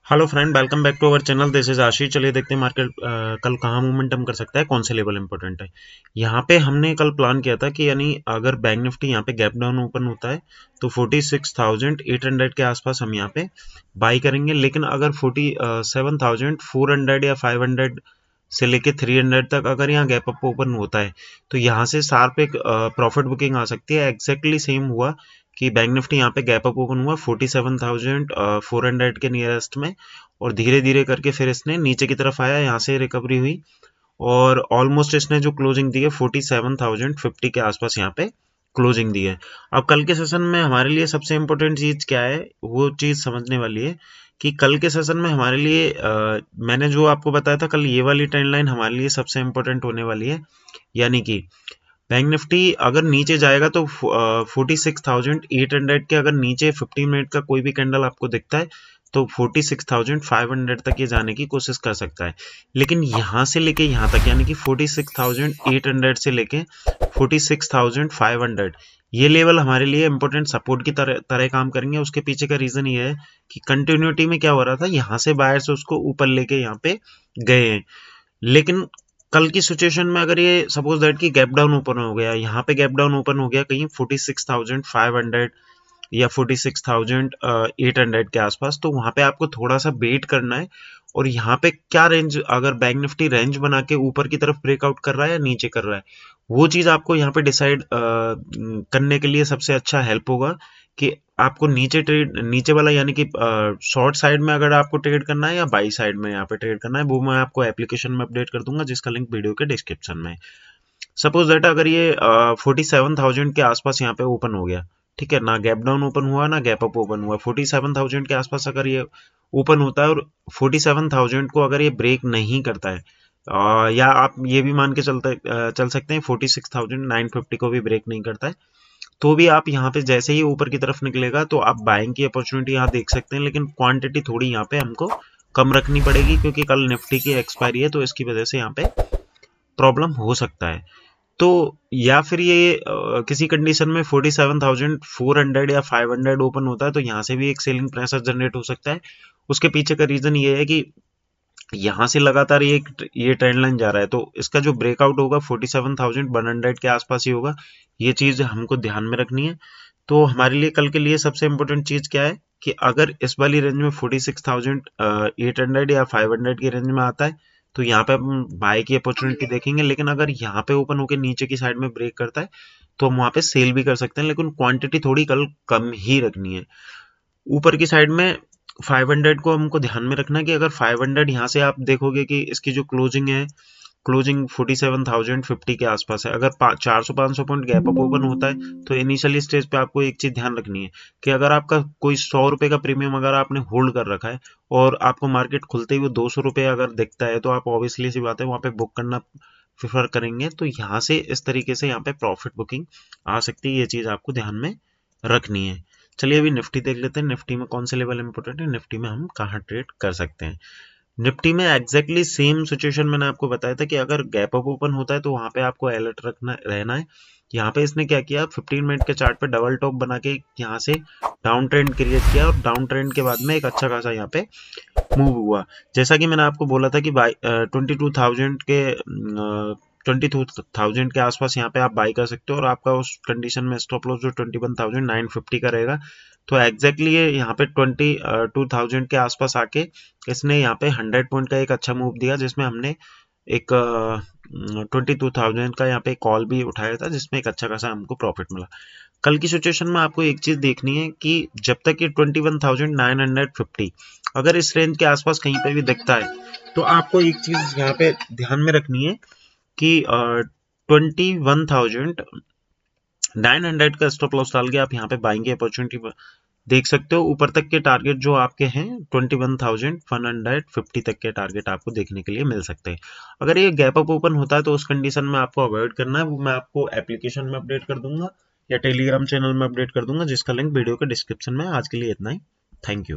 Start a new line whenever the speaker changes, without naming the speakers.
Hello friend, welcome back to our channel. This is Ashish. चलिए देखते हैं मार्केट कल कहाँ मोमेंटम कर सकता है, कौन से लेवल इंपॉर्टेंट है। यहाँ पे हमने कल प्लान किया था कि यानी अगर बैंक निफ्टी यहाँ पे गैप डाउन ओपन होता है तो 46,800 के आसपास हम यहाँ पे बाई करेंगे। लेकिन अगर 47,400 या 500 से लेके 300 तक अगर यहाँ गैप अप ओपन होता है तो यहाँ से शार्प एक प्रॉफिट बुकिंग आ सकती है। एग्जैक्टली सेम हुआ कि बैंक निफ्टी यहाँ पे गैप अप ओपन हुआ 47,400 के नियरेस्ट में, और धीरे धीरे करके फिर इसने नीचे की तरफ आया, यहाँ से रिकवरी हुई और ऑलमोस्ट इसने जो क्लोजिंग दी है 47,050 के आसपास यहाँ पे क्लोजिंग दी है। अब कल के सेशन में हमारे लिए सबसे इम्पोर्टेंट चीज क्या है, वो चीज समझने वाली है कि कल के सेशन में हमारे लिए मैंने जो आपको बताया था कल, ये वाली ट्रेंड लाइन हमारे लिए सबसे इम्पोर्टेंट होने वाली है। यानी कि बैंक निफ्टी अगर नीचे जाएगा तो 46,800 के अगर नीचे 15 मिनट का कोई भी कैंडल आपको दिखता है तो 46,500 तक ये जाने की कोशिश कर सकता है। लेकिन यहाँ से लेके यहाँ तक यानी कि 46,800 से लेके 46,500 ये लेवल हमारे लिए इंपॉर्टेंट सपोर्ट की तरह काम करेंगे। उसके पीछे का रीजन ये है कि कंटिन्यूटी में क्या हो रहा था, यहाँ से बायर्स उसको ऊपर लेके यहाँ पे गए हैं। लेकिन कल की सिचुएशन में अगर ये सपोज दैट कि गैप डाउन ओपन हो गया, यहाँ पे गैप डाउन ओपन हो गया कहीं 46,500 या 46,800 के आसपास, तो वहां पे आपको थोड़ा सा वेट करना है। और यहाँ पे क्या रेंज, अगर बैंक निफ्टी रेंज बना के ऊपर की तरफ ब्रेकआउट कर रहा है या नीचे कर रहा है, वो चीज आपको यहाँ पे डिसाइड करने के लिए सबसे अच्छा हेल्प होगा कि आपको नीचे वाला यानी कि शॉर्ट साइड में अगर आपको ट्रेड करना है या बाई साइड में यहाँ पे ट्रेड करना है, वो मैं आपको एप्लीकेशन में अपडेट कर दूंगा जिसका लिंक वीडियो के डिस्क्रिप्शन में है। सपोज दैट अगर ये 47,000 के आसपास यहाँ पे ओपन हो गया, ठीक है, ना गैप डाउन ओपन हुआ ना गैप अप ओपन हुआ, 47,000 के आसपास अगर ये ओपन होता है और 47,000 को अगर ये ब्रेक नहीं करता है, या आप ये भी मान के चल सकते हैं 46,950 को भी ब्रेक नहीं करता है, तो भी आप यहाँ पे जैसे ही ऊपर की तरफ निकलेगा तो आप बाइंग की अपॉर्चुनिटी यहाँ देख सकते हैं। लेकिन क्वांटिटी थोड़ी यहाँ पे हमको कम रखनी पड़ेगी क्योंकि कल निफ्टी की एक्सपायरी है, तो इसकी वजह से यहाँ पे प्रॉब्लम हो सकता है। तो या फिर ये किसी कंडीशन में 47,400 या 500 ओपन होता है तो यहाँ से भी एक सेलिंग प्रेशर जनरेट हो सकता है। उसके पीछे का रीजन ये है कि यहाँ से लगातार ये ट्रेंड लाइन जा रहा है, तो इसका जो ब्रेकआउट होगा 47,100 के आसपास ही होगा। ये चीज हमको ध्यान में रखनी है। तो हमारे लिए कल के लिए सबसे इम्पोर्टेंट चीज क्या है कि अगर इस वाली रेंज में 46,800 या 500 की रेंज में आता है तो यहाँ पे हम बाय की अपॉर्चुनिटी देखेंगे। लेकिन अगर यहाँ पे ओपन होकर नीचे की साइड में ब्रेक करता है तो हम वहां पे सेल भी कर सकते हैं, लेकिन क्वांटिटी थोड़ी कल कम ही रखनी है। ऊपर की साइड में 500 को हमको ध्यान में रखना है कि अगर 500 यहाँ से आप देखोगे कि इसकी जो क्लोजिंग है, क्लोजिंग 47,050 के आसपास है। अगर 400-500 पॉइंट गैप अप ओपन होता है तो इनिशियली स्टेज पे आपको एक चीज ध्यान रखनी है कि अगर आपका कोई 100 रुपए का प्रीमियम अगर आपने होल्ड कर रखा है और आपको मार्केट खुलते ही वो 200 रुपए अगर दिखता है तो आप ऑब्वियसली सी बात है वहां पे बुक करना प्रेफर करेंगे। तो यहाँ से इस तरीके से यहाँ पे प्रॉफिट बुकिंग आ सकती है, ये चीज आपको ध्यान में रखनी है। चलिए अभी निफ्टी देख लेते हैं। निफ्टी में कौन से लेवल इंपोर्टेंट है, निफ्टी में हम कहाँ ट्रेड कर सकते हैं। निफ्टी में एग्जैक्टली सेम सिचुएशन मैंने आपको बताया था कि अगर गैप अप ओपन होता है तो वहां पे आपको अलर्ट रहना है। यहाँ पे इसने क्या किया, 15 मिनट के चार्ट पे डबल टॉप बना के यहाँ से डाउन ट्रेंड क्रिएट किया और डाउन ट्रेंड के बाद में एक अच्छा खासा यहाँ पे मूव हुआ। जैसा कि मैंने आपको बोला था कि 22,000 के आसपास यहाँ पे आप बाई कर सकते हो और आपका उस कंडीशन में स्टॉप लॉस जो 21,950 का रहेगा। तो एग्जैक्टली ये यहाँ पे 22,000 के आसपास आके इसने यहाँ पे 100 पॉइंट का एक अच्छा मूव दिया, जिसमें हमने एक 22,000 का यहाँ पे कॉल भी उठाया था, जिसमें एक अच्छा खासा हमको प्रॉफिट मिला। कल की सिचुएशन में आपको एक चीज देखनी है कि जब तक ये 21,950 अगर इस रेंज के आसपास कहीं पे भी दिखता है तो आपको एक चीज यहाँ पे ध्यान में रखनी है कि 21,900 का स्टॉप लॉस डाल के आप यहाँ पे बाइंग की अपॉर्चुनिटी देख सकते हो। ऊपर तक के टारगेट जो आपके हैं 21,150 तक के टारगेट आपको देखने के लिए मिल सकते हैं। अगर ये गैप अप ओपन होता है तो उस कंडीशन में आपको अवॉइड करना है, वो मैं आपको एप्लीकेशन में अपडेट कर दूंगा या टेलीग्राम चैनल में अपडेट कर दूंगा जिसका लिंक वीडियो के डिस्क्रिप्शन में। आज के लिए इतना ही। Thank you.